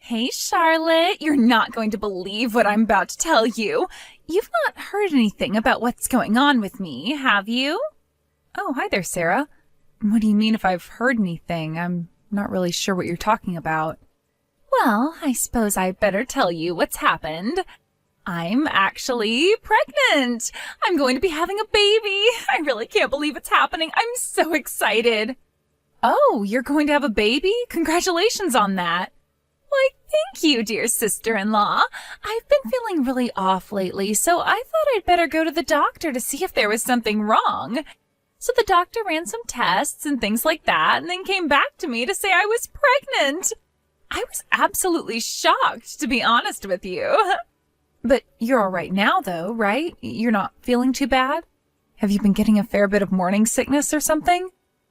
Hey, Charlotte, you're not going to believe what I'm about to tell you. You've not heard anything about what's going on with me, have you? Oh, hi there, Sarah. What do you mean if I've heard anything? I'm not really sure what you're talking about. Well, I suppose I better tell you what's happened. I'm actually pregnant. I'm going to be having a baby. I really can't believe it's happening. I'm so excited. Oh, you're going to have a baby? Congratulations on that. Why, thank you, dear sister-in-law. I've been feeling really off lately, so I thought I'd better go to the doctor to see if there was something wrong. So the doctor ran some tests and things like that, and then came back to me to say I was pregnant. I was absolutely shocked, to be honest with you. But you're all right now, though, right? You're not feeling too bad? Have you been getting a fair bit of morning sickness or something?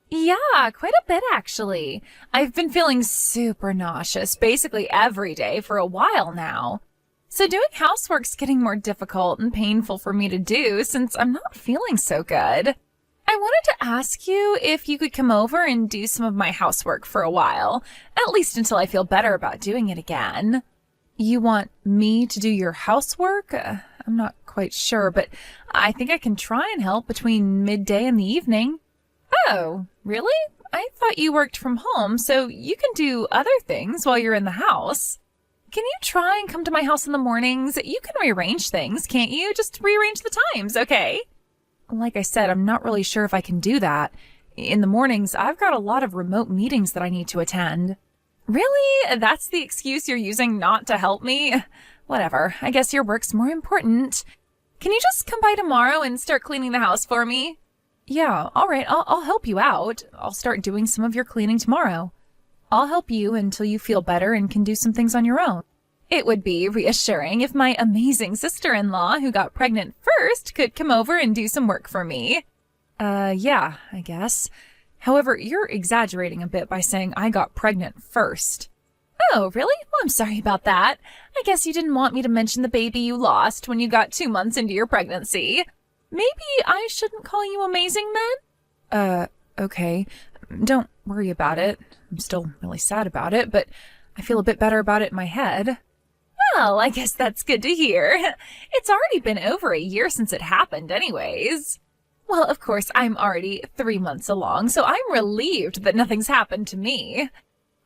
Yeah, quite a bit, actually. I've been feeling super nauseous basically every day for a while now. So doing housework's getting more difficult and painful for me to do since I'm not feeling so good. I wanted to ask you if you could come over and do some of my housework for a while, at least until I feel better about doing it again. You want me to do your housework? I'm not quite sure, but I think I can try and help between midday and the evening. Oh, really? I thought you worked from home, so you can do other things while you're in the house. Can you try and come to my house in the mornings? You can rearrange things, can't you? Just rearrange the times, okay? Like I said, I'm not really sure if I can do that. In the mornings, I've got a lot of remote meetings that I need to attend. Really? That's the excuse you're using not to help me? Whatever. I guess your work's more important. Can you just come by tomorrow and start cleaning the house for me? Yeah, all right. I'll help you out. I'll start doing some of your cleaning tomorrow. I'll help you until you feel better and can do some things on your own. It would be reassuring if my amazing sister-in-law who got pregnant first could come over and do some work for me. Yeah, I guess. However, you're exaggerating a bit by saying I got pregnant first. Oh, really? Well, I'm sorry about that. I guess you didn't want me to mention the baby you lost when you got 2 months into your pregnancy. Maybe I shouldn't call you amazing then? Okay. Don't worry about it. I'm still really sad about it, but I feel a bit better about it in my head. Well, I guess that's good to hear. It's already been over a year since it happened anyways. Well, of course, I'm already 3 months along, so I'm relieved that nothing's happened to me.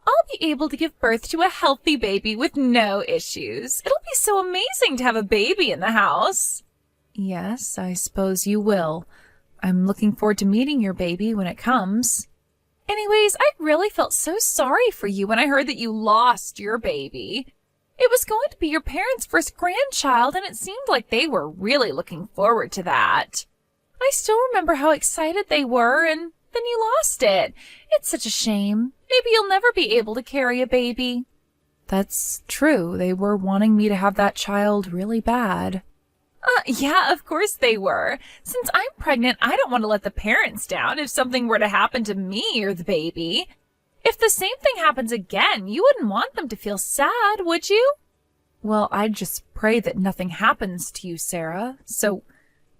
I'll be able to give birth to a healthy baby with no issues. It'll be so amazing to have a baby in the house. Yes, I suppose you will. I'm looking forward to meeting your baby when it comes. Anyways, I really felt so sorry for you when I heard that you lost your baby. It was going to be your parents' first grandchild, and it seemed like they were really looking forward to that. I still remember how excited they were, and then you lost it. It's such a shame. Maybe you'll never be able to carry a baby. That's true. They were wanting me to have that child really bad. Yeah, of course they were. Since I'm pregnant, I don't want to let the parents down if something were to happen to me or the baby. If the same thing happens again, you wouldn't want them to feel sad, would you? Well, I'd just pray that nothing happens to you, Sarah. So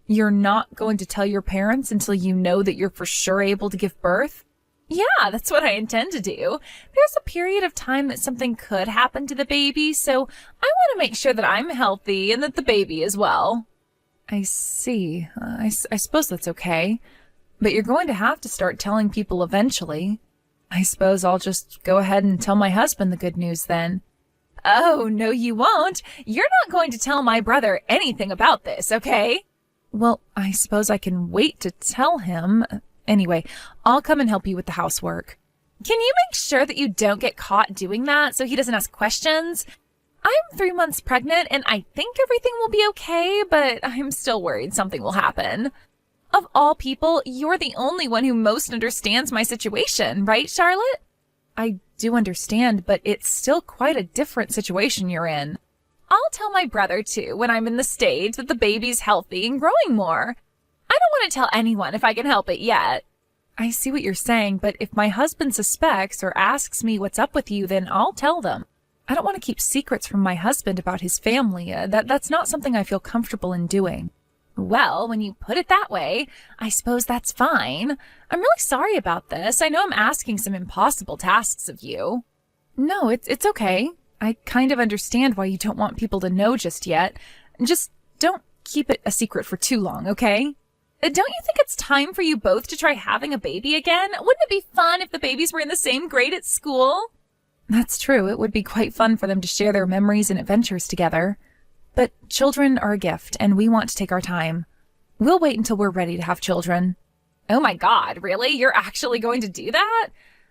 you're not going to tell your parents until you know that you're for sure able to give birth? Yeah, that's what I intend to do. There's a period of time that something could happen to the baby, so I want to make sure that I'm healthy and that the baby is well. I see. I suppose that's okay. But you're going to have to start telling people eventually. I suppose I'll just go ahead and tell my husband the good news then. Oh, no, you won't. You're not going to tell my brother anything about this, okay? Well, I suppose I can wait to tell him. Anyway, I'll come and help you with the housework. Can you make sure that you don't get caught doing that so he doesn't ask questions? I'm 3 months pregnant and I think everything will be okay, but I'm still worried something will happen. Of all people, you're the only one who most understands my situation, right, Charlotte? I do understand, but it's still quite a different situation you're in. I'll tell my brother, too, when I'm in the stage that the baby's healthy and growing more. I don't want to tell anyone if I can help it yet. I see what you're saying, but if my husband suspects or asks me what's up with you, then I'll tell them. I don't want to keep secrets from my husband about his family. That's not something I feel comfortable in doing. Well, when you put it that way, I suppose that's fine. I'm really sorry about this. I know I'm asking some impossible tasks of you. No, it's okay. I kind of understand why you don't want people to know just yet. Just don't keep it a secret for too long, okay? Don't you think it's time for you both to try having a baby again? Wouldn't it be fun if the babies were in the same grade at school? That's true. It would be quite fun for them to share their memories and adventures together. But children are a gift, and we want to take our time. We'll wait until we're ready to have children. Oh my God, really? You're actually going to do that?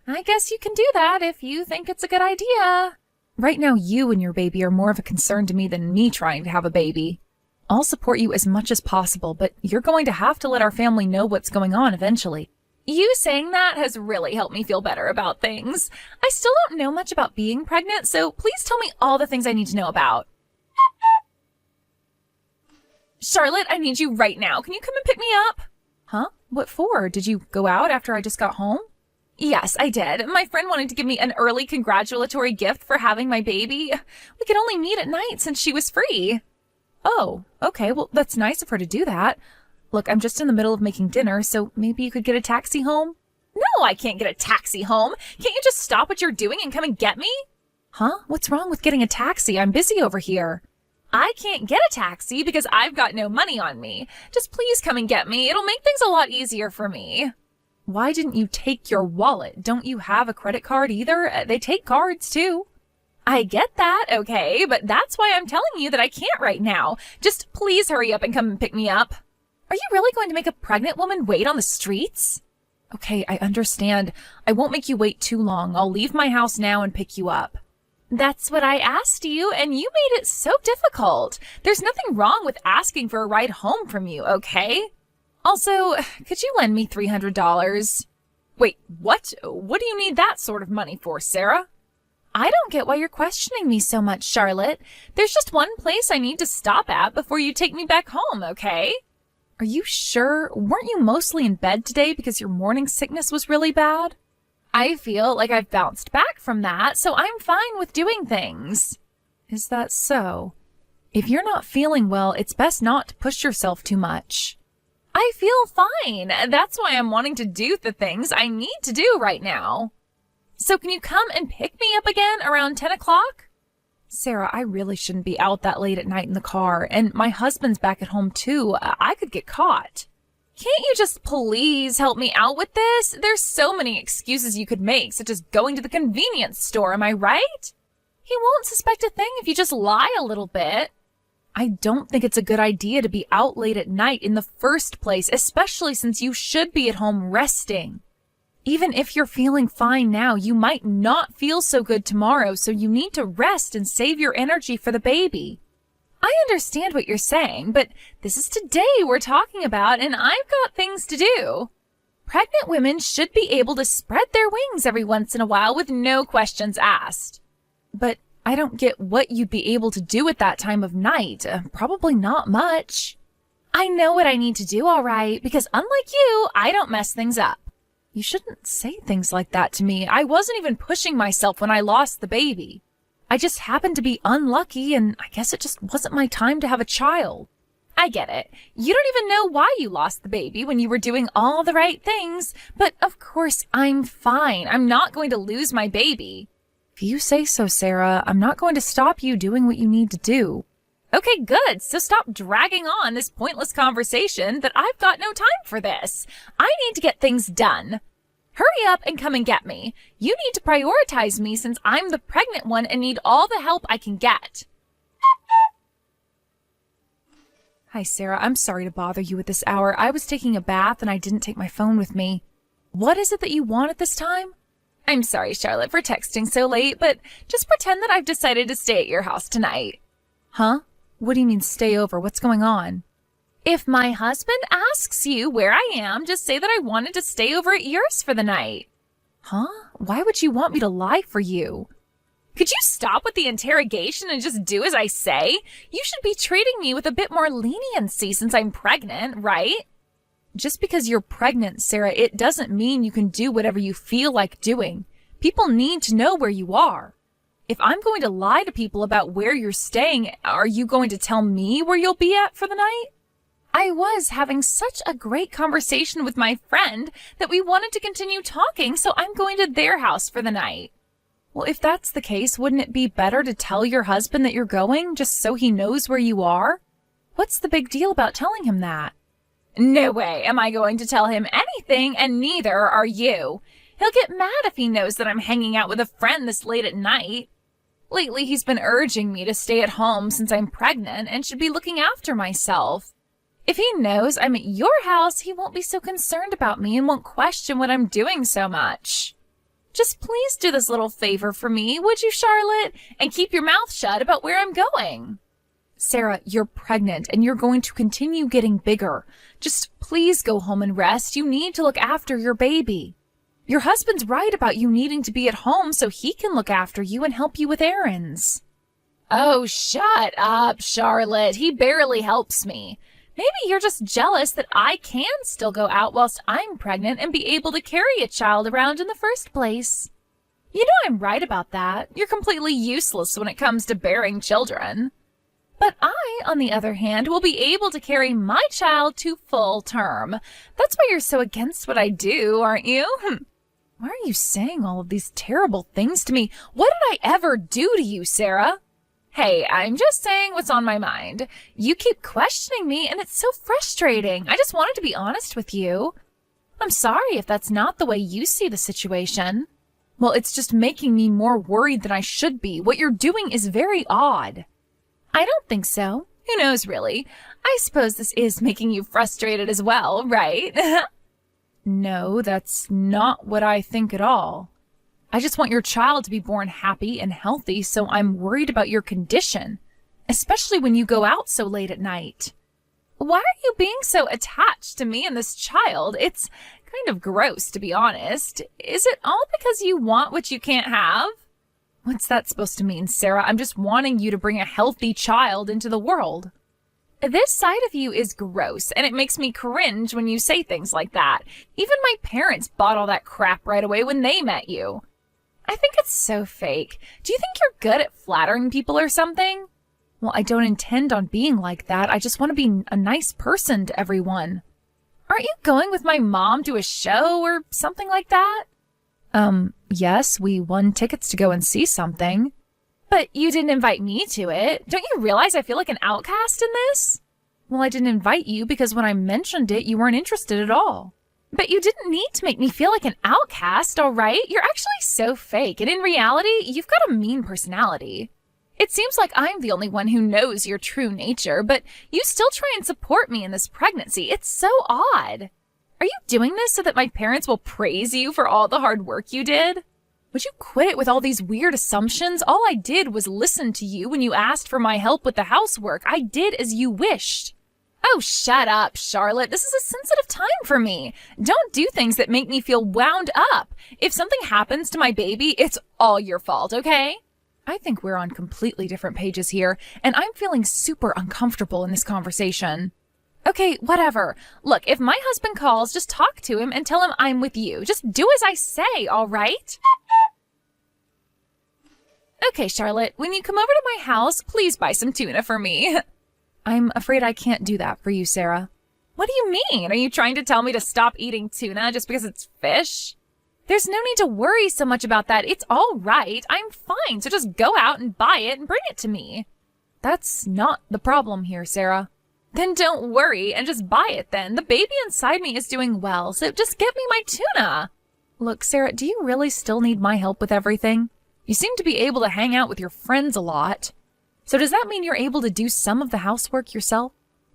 I guess you can do that if you think it's a good idea. Right now, you and your baby are more of a concern to me than me trying to have a baby. I'll support you as much as possible, but you're going to have to let our family know what's going on eventually. You saying that has really helped me feel better about things. I still don't know much about being pregnant, so please tell me all the things I need to know about. Charlotte, I need you right now. Can you come and pick me up? Huh? What for? Did you go out after I just got home? Yes, I did. My friend wanted to give me an early congratulatory gift for having my baby. We could only meet at night since she was free. Oh, okay. Well, that's nice of her to do that. Look, I'm just in the middle of making dinner, so maybe you could get a taxi home? No, I can't get a taxi home. Can't you just stop what you're doing and come and get me? Huh? What's wrong with getting a taxi? I'm busy over here. I can't get a taxi because I've got no money on me. Just please come and get me. It'll make things a lot easier for me. Why didn't you take your wallet? Don't you have a credit card either? They take cards too. I get that, okay, but that's why I'm telling you that I can't right now. Just please hurry up and come and pick me up. Are you really going to make a pregnant woman wait on the streets? Okay, I understand. I won't make you wait too long. I'll leave my house now and pick you up. That's what I asked you, and you made it so difficult. There's nothing wrong with asking for a ride home from you, okay? Also, could you lend me $300? Wait, what? What do you need that sort of money for, Sarah? I don't get why you're questioning me so much, Charlotte. There's just one place I need to stop at before you take me back home, okay? Are you sure? Weren't you mostly in bed today because your morning sickness was really bad? I feel like I've bounced back from that, so I'm fine with doing things. Is that so? If you're not feeling well, it's best not to push yourself too much. I feel fine. That's why I'm wanting to do the things I need to do right now. So can you come and pick me up again around 10 o'clock? Sarah, I really shouldn't be out that late at night in the car, and my husband's back at home too. I could get caught. Can't you just please help me out with this? There's so many excuses you could make, such as going to the convenience store, am I right? He won't suspect a thing if you just lie a little bit. I don't think it's a good idea to be out late at night in the first place, especially since you should be at home resting. Even if you're feeling fine now, you might not feel so good tomorrow, so you need to rest and save your energy for the baby. I understand what you're saying, but this is today we're talking about, and I've got things to do. Pregnant women should be able to spread their wings every once in a while with no questions asked. But I don't get what you'd be able to do at that time of night. Probably not much. I know what I need to do, all right, because unlike you, I don't mess things up. You shouldn't say things like that to me. I wasn't even pushing myself when I lost the baby. I just happened to be unlucky, and I guess it just wasn't my time to have a child. I get it. You don't even know why you lost the baby when you were doing all the right things, but of course I'm fine. I'm not going to lose my baby. If you say so, Sarah, I'm not going to stop you doing what you need to do. Okay, good. So stop dragging on this pointless conversation that I've got no time for this. I need to get things done. Hurry up and come and get me. You need to prioritize me since I'm the pregnant one and need all the help I can get. Hi, Sarah. I'm sorry to bother you at this hour. I was taking a bath and I didn't take my phone with me. What is it that you want at this time? I'm sorry, Charlotte, for texting so late, but just pretend that I've decided to stay at your house tonight. Huh? What do you mean stay over? What's going on? If my husband asks you where I am, just say that I wanted to stay over at yours for the night. Huh? Why would you want me to lie for you? Could you stop with the interrogation and just do as I say? You should be treating me with a bit more leniency since I'm pregnant, right? Just because you're pregnant, Sarah, it doesn't mean you can do whatever you feel like doing. People need to know where you are. If I'm going to lie to people about where you're staying, are you going to tell me where you'll be at for the night? I was having such a great conversation with my friend that we wanted to continue talking, so I'm going to their house for the night. Well, if that's the case, wouldn't it be better to tell your husband that you're going, just so he knows where you are? What's the big deal about telling him that? No way am I going to tell him anything, and neither are you. He'll get mad if he knows that I'm hanging out with a friend this late at night. Lately, he's been urging me to stay at home since I'm pregnant and should be looking after myself. If he knows I'm at your house, he won't be so concerned about me and won't question what I'm doing so much. Just please do this little favor for me, would you, Charlotte? And keep your mouth shut about where I'm going. Sarah, you're pregnant and you're going to continue getting bigger. Just please go home and rest. You need to look after your baby. Your husband's right about you needing to be at home so he can look after you and help you with errands. Oh, shut up, Charlotte. He barely helps me. Maybe you're just jealous that I can still go out whilst I'm pregnant and be able to carry a child around in the first place. You know I'm right about that. You're completely useless when it comes to bearing children. But I, on the other hand, will be able to carry my child to full term. That's why you're so against what I do, aren't you? Why are you saying all of these terrible things to me? What did I ever do to you, Sarah? Hey, I'm just saying what's on my mind. You keep questioning me, and it's so frustrating. I just wanted to be honest with you. I'm sorry if that's not the way you see the situation. Well, it's just making me more worried than I should be. What you're doing is very odd. I don't think so. Who knows, really? I suppose this is making you frustrated as well, right? No, that's not what I think at all. I just want your child to be born happy and healthy, so I'm worried about your condition, especially when you go out so late at night. Why are you being so attached to me and this child? It's kind of gross, to be honest. Is it all because you want what you can't have? What's that supposed to mean, Sarah? I'm just wanting you to bring a healthy child into the world. This side of you is gross, and it makes me cringe when you say things like that. Even my parents bought all that crap right away when they met you. I think it's so fake. Do you think you're good at flattering people or something? Well, I don't intend on being like that. I just want to be a nice person to everyone. Aren't you going with my mom to a show or something like that? Yes, we won tickets to go and see something. But you didn't invite me to it. Don't you realize I feel like an outcast in this? Well, I didn't invite you because when I mentioned it, you weren't interested at all. But you didn't need to make me feel like an outcast, all right? You're actually so fake, and in reality, you've got a mean personality. It seems like I'm the only one who knows your true nature, but you still try and support me in this pregnancy. It's so odd. Are you doing this so that my parents will praise you for all the hard work you did? Would you quit it with all these weird assumptions? All I did was listen to you when you asked for my help with the housework. I did as you wished. Oh, shut up, Charlotte. This is a sensitive time for me. Don't do things that make me feel wound up. If something happens to my baby, it's all your fault, okay? I think we're on completely different pages here, and I'm feeling super uncomfortable in this conversation. Okay, whatever. Look, if my husband calls, just talk to him and tell him I'm with you. Just do as I say, all right? Okay, Charlotte, when you come over to my house, please buy some tuna for me. I'm afraid I can't do that for you, Sarah. What do you mean? Are you trying to tell me to stop eating tuna just because it's fish? There's no need to worry so much about that. It's all right. I'm fine, so just go out and buy it and bring it to me. That's not the problem here, Sarah. Then don't worry and just buy it then. The baby inside me is doing well, so just give me my tuna. Look, Sarah, do you really still need my help with everything? You seem to be able to hang out with your friends a lot. So does that mean you're able to do some of the housework yourself?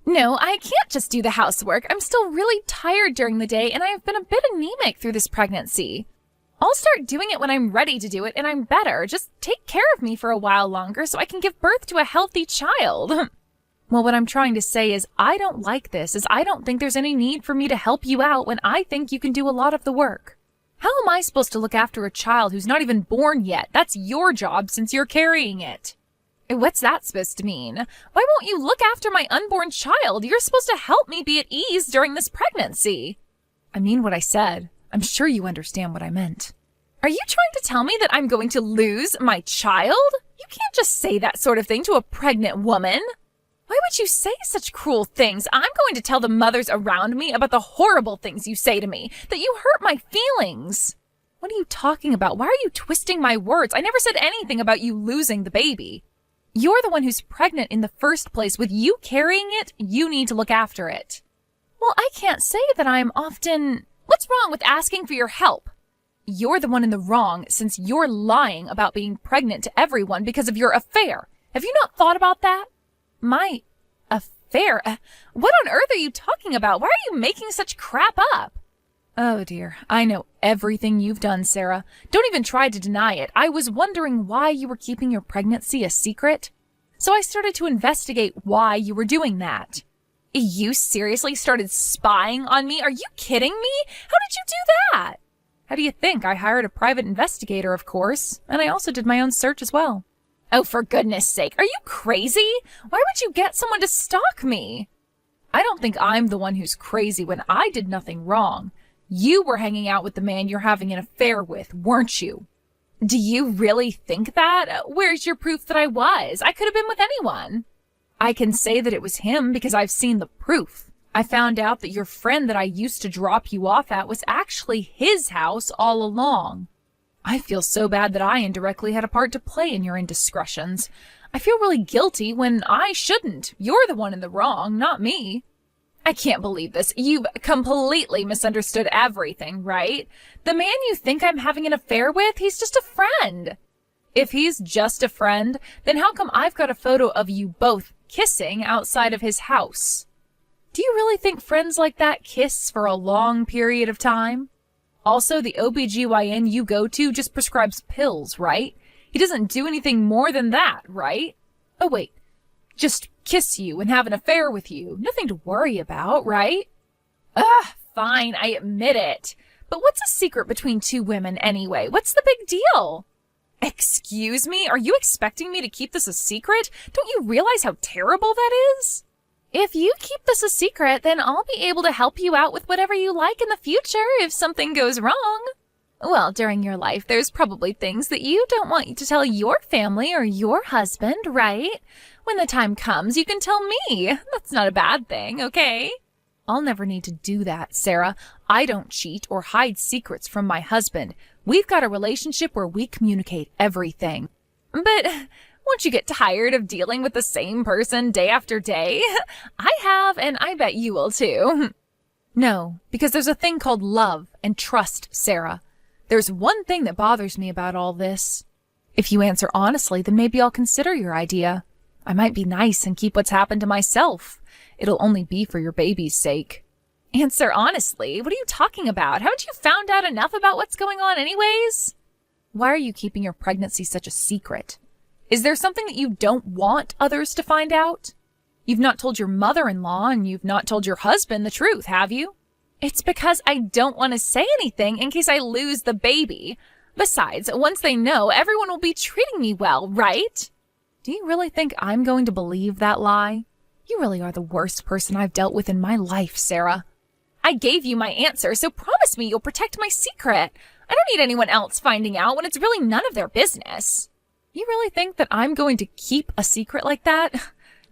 No, I can't just do the housework. I'm still really tired during the day, and I've been a bit anemic through this pregnancy. I'll start doing it when I'm ready to do it, and I'm better. Just take care of me for a while longer so I can give birth to a healthy child. Well, what I'm trying to say is I don't like this, as I don't think there's any need for me to help you out when I think you can do a lot of the work. How am I supposed to look after a child who's not even born yet? That's your job since you're carrying it. What's that supposed to mean? Why won't you look after my unborn child? You're supposed to help me be at ease during this pregnancy. I mean what I said. I'm sure you understand what I meant. Are you trying to tell me that I'm going to lose my child? You can't just say that sort of thing to a pregnant woman. Why would you say such cruel things? I'm going to tell the mothers around me about the horrible things you say to me, that you hurt my feelings. What are you talking about? Why are you twisting my words? I never said anything about you losing the baby. You're the one who's pregnant in the first place. With you carrying it, you need to look after it. Well, I can't say that I'm often... What's wrong with asking for your help? You're the one in the wrong since you're lying about being pregnant to everyone because of your affair. Have you not thought about that? My affair? What on earth are you talking about? Why are you making such crap up? Oh dear, I know everything you've done, Sarah. Don't even try to deny it. I was wondering why you were keeping your pregnancy a secret. So I started to investigate why you were doing that. You seriously started spying on me? Are you kidding me? How did you do that? How do you think? I hired a private investigator, of course, and I also did my own search as well. Oh, for goodness sake, are you crazy? Why would you get someone to stalk me? I don't think I'm the one who's crazy when I did nothing wrong. You were hanging out with the man you're having an affair with, weren't you? Do you really think that? Where's your proof that I was? I could have been with anyone. I can say that it was him because I've seen the proof. I found out that your friend that I used to drop you off at was actually his house all along. I feel so bad that I indirectly had a part to play in your indiscretions. I feel really guilty when I shouldn't. You're the one in the wrong, not me. I can't believe this. You've completely misunderstood everything, right? The man you think I'm having an affair with, he's just a friend. If he's just a friend, then how come I've got a photo of you both kissing outside of his house? Do you really think friends like that kiss for a long period of time? Also, the OBGYN you go to just prescribes pills, right? He doesn't do anything more than that, right? Oh, wait. Just kiss you and have an affair with you. Nothing to worry about, right? Fine, I admit it. But what's a secret between two women anyway? What's the big deal? Excuse me? Are you expecting me to keep this a secret? Don't you realize how terrible that is? If you keep this a secret, then I'll be able to help you out with whatever you like in the future if something goes wrong. Well, during your life, there's probably things that you don't want to tell your family or your husband, right? When the time comes, you can tell me. That's not a bad thing, okay? I'll never need to do that, Sarah. I don't cheat or hide secrets from my husband. We've got a relationship where we communicate everything. But won't you get tired of dealing with the same person day after day? I have, and I bet you will too. No, because there's a thing called love and trust, Sarah. There's one thing that bothers me about all this. If you answer honestly, then maybe I'll consider your idea. I might be nice and keep what's happened to myself. It'll only be for your baby's sake. Answer honestly? What are you talking about? Haven't you found out enough about what's going on anyways? Why are you keeping your pregnancy such a secret? Is there something that you don't want others to find out? You've not told your mother-in-law and you've not told your husband the truth, have you? It's because I don't want to say anything in case I lose the baby. Besides, once they know, everyone will be treating me well, right? Do you really think I'm going to believe that lie? You really are the worst person I've dealt with in my life, Sarah. I gave you my answer, so promise me you'll protect my secret. I don't need anyone else finding out when it's really none of their business. You really think that I'm going to keep a secret like that?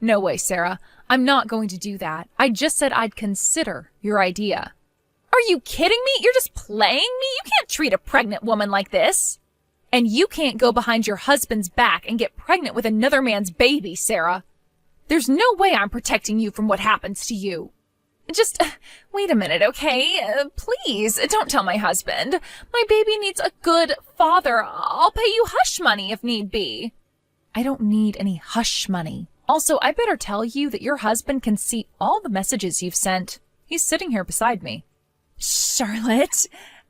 No way, Sarah. I'm not going to do that. I just said I'd consider your idea. Are you kidding me? You're just playing me? You can't treat a pregnant woman like this. And you can't go behind your husband's back and get pregnant with another man's baby, Sarah. There's no way I'm protecting you from what happens to you. Just wait a minute, okay? Please, don't tell my husband. My baby needs a good father. I'll pay you hush money if need be. I don't need any hush money. Also, I better tell you that your husband can see all the messages you've sent. He's sitting here beside me. Charlotte,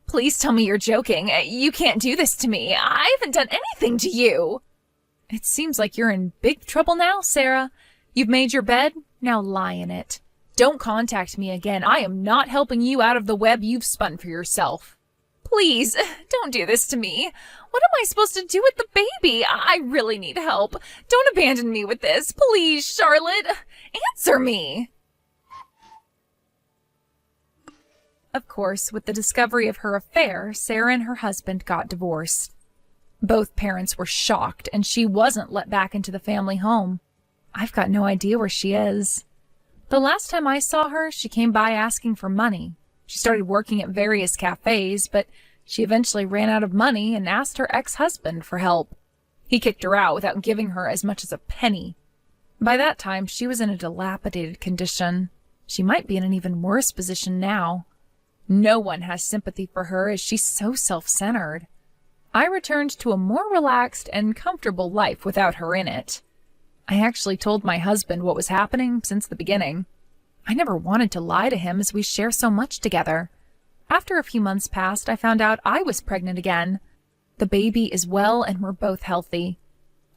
please tell me you're joking. You can't do this to me. I haven't done anything to you. It seems like you're in big trouble now, Sarah. You've made your bed, now lie in it. Don't contact me again. I am not helping you out of the web you've spun for yourself. Please, don't do this to me. What am I supposed to do with the baby? I really need help. Don't abandon me with this. Please, Charlotte, answer me. Of course, with the discovery of her affair, Sarah and her husband got divorced. Both parents were shocked, and she wasn't let back into the family home. I've got no idea where she is. The last time I saw her, she came by asking for money. She started working at various cafes, but She eventually ran out of money and asked her ex-husband for help. He kicked her out without giving her as much as a penny. By that time, she was in a dilapidated condition. She might be in an even worse position now. No one has sympathy for her as she's so self-centered. I returned to a more relaxed and comfortable life without her in it. I actually told my husband what was happening since the beginning. I never wanted to lie to him as we share so much together. After a few months passed, I found out I was pregnant again. The baby is well and we're both healthy.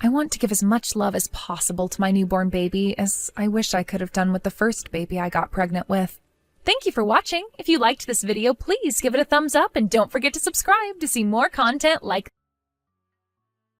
I want to give as much love as possible to my newborn baby as I wish I could have done with the first baby I got pregnant with. Thank you for watching. If you liked this video, please give it a thumbs up and don't forget to subscribe to see more content like